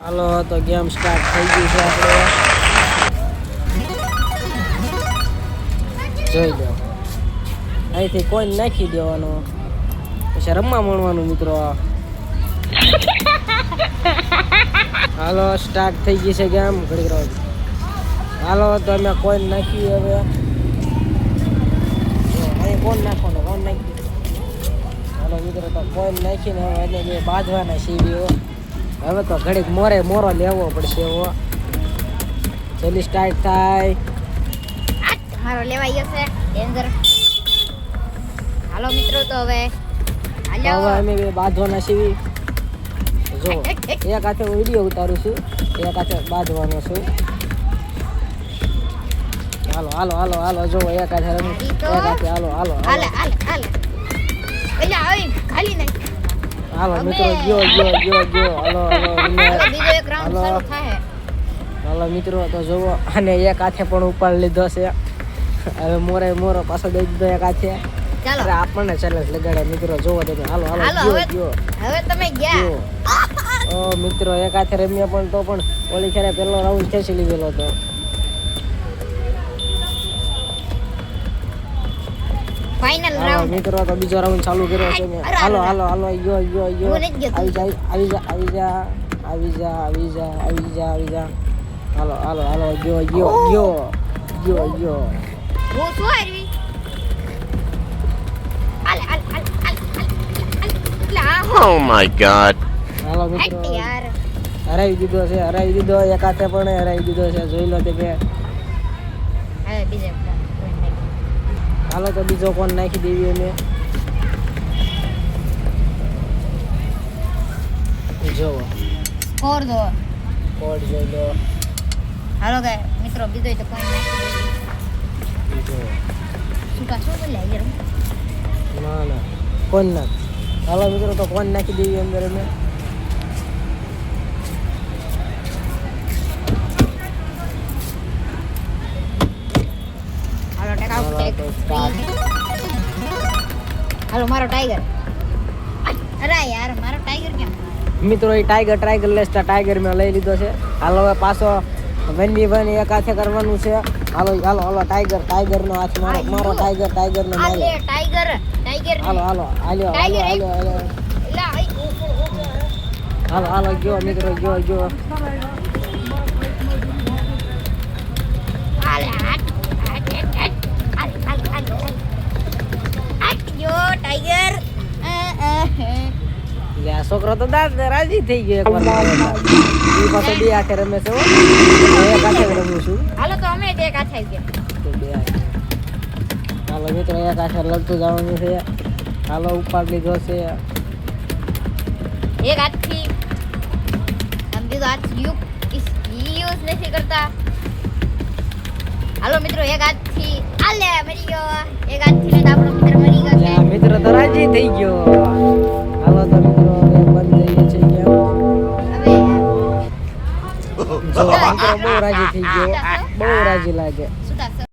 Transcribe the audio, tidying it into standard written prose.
હાલો તો game start થઈ ગઈ છે આપણે જોઈ લો અહીંથી કોઈને નાખી દેવાનો પછી રમવા મળવાનું મિત્રો હાલો સ્ટાર્ટ થઈ ગઈ છે ગેમ ઘડી રહો હાલો તો અમે કોઈને નાખી હવે અહીં કોણ નાખવાનું કોણ નાખી હાલો મિત્રો તો કોઈને નાખીને હવે એને બે બાંધવાના સીડીઓ હવે તો ઘડીક મોરો લેવો પડશે એવો જલ્દી સ્ટાર્ટ થાય મારો લેવાઈ ગયો છે ડેન્જર હાલો મિત્રો તો હવે હવે અમે બે બાંધવાના સીવી જો એક હાથે હું વિડીયો ઉતારું છું એક હાથે બાંધવાનો છું હાલો હાલો હાલો હાલો જો એક હાથે રમી એક હાથે હાલો હાલો હાલે હાલે હાલે એટલે આવી ખાલી નહીં હાલો મિત્રો ગયો હાલો બીજો એક રાઉન્ડ શરૂ થાય હાલો મિત્રો તો જોવો અને એક હાથે પણ ઉપાડ લીધો છે હવે મોરો પાછો દઈ દીધો એક હાથે ચાલો આપણને ચેલેન્જ લગાડે મિત્રો જોવો તમે હાલો હાલો ગયો હવે તમે ગયા ઓ મિત્રો એક હાથે રમ્યા પણ તો પણ ઓલી ખેરે પહેલો રાઉન્ડ ખેંચી લીધેલો હતો ફાઇનલ રાઉન્ડ મિત્રો તો બીજો રાઉન્ડ ચાલુ કર્યો છે હાલો હાલો હાલો ગયો આવી જા હાલો હાલો હાલો ગયો હું શું આવી હાલે હાલે Oh my god. હાલો મિત્રો યાર હરાવી દીધો એક હાથે પણ હરાવી દીધો છે જોઈ લો તમે હવે બીજે હાલો તો બીજો કોણ નાખી દેવી અમે જોવો સ્કોર દો કોડ જોઈ લો હાલો કે મિત્રો બીજો તો કોઈ નાખી જોવો શું બોલ્યા યાર ના કોણ નાખ હાલો મિત્રો તો કોણ નાખી દેવી અંદર અમે હાલો હાલો મારો ટાઈગર અરે યાર મારો ટાઈગર કેમ મિત્રો એ ટાઈગર લેસ્ટા ટાઈગર મેં લઈ લીધો છે હાલો હવે પાછો 1v1 એક હાથે કરવાનું છે હાલો હાલો હાલો ટાઈગર નો હાથ મારો ટાઈગર ને મારો ટાઈગર હાલો હાલો હાલો હાલો ગયો મિત્રો ગયો ટાઈગર આ છોકરો તો રાજી થઈ ગયો એકવાર એ પાછો બે હાથે રમે છે એક હાથે રમું છું હાલો તો અમે એક હાથે આવી ગયા તો બે હાથે હાલો મિત્રો એક હાથે લડતું જવાનું છે હાલો ઉપાડ લીધો છે એક હાથથી આમ બીજો હાથ યુઝ નથી કરતા હાલો મિત્રો એક હાથથી આલે મરી ગયો એક હાથથી આપણો મિત્ર મરી ગયો છે મિત્ર તો રાજી થઈ ગયો હાલો તો મિત્રો હવે બંધ જઈએ છે કેમ હવે જો મિત્રો બહુ રાજી થઈ ગયો બહુ રાજી લાગે શું થશે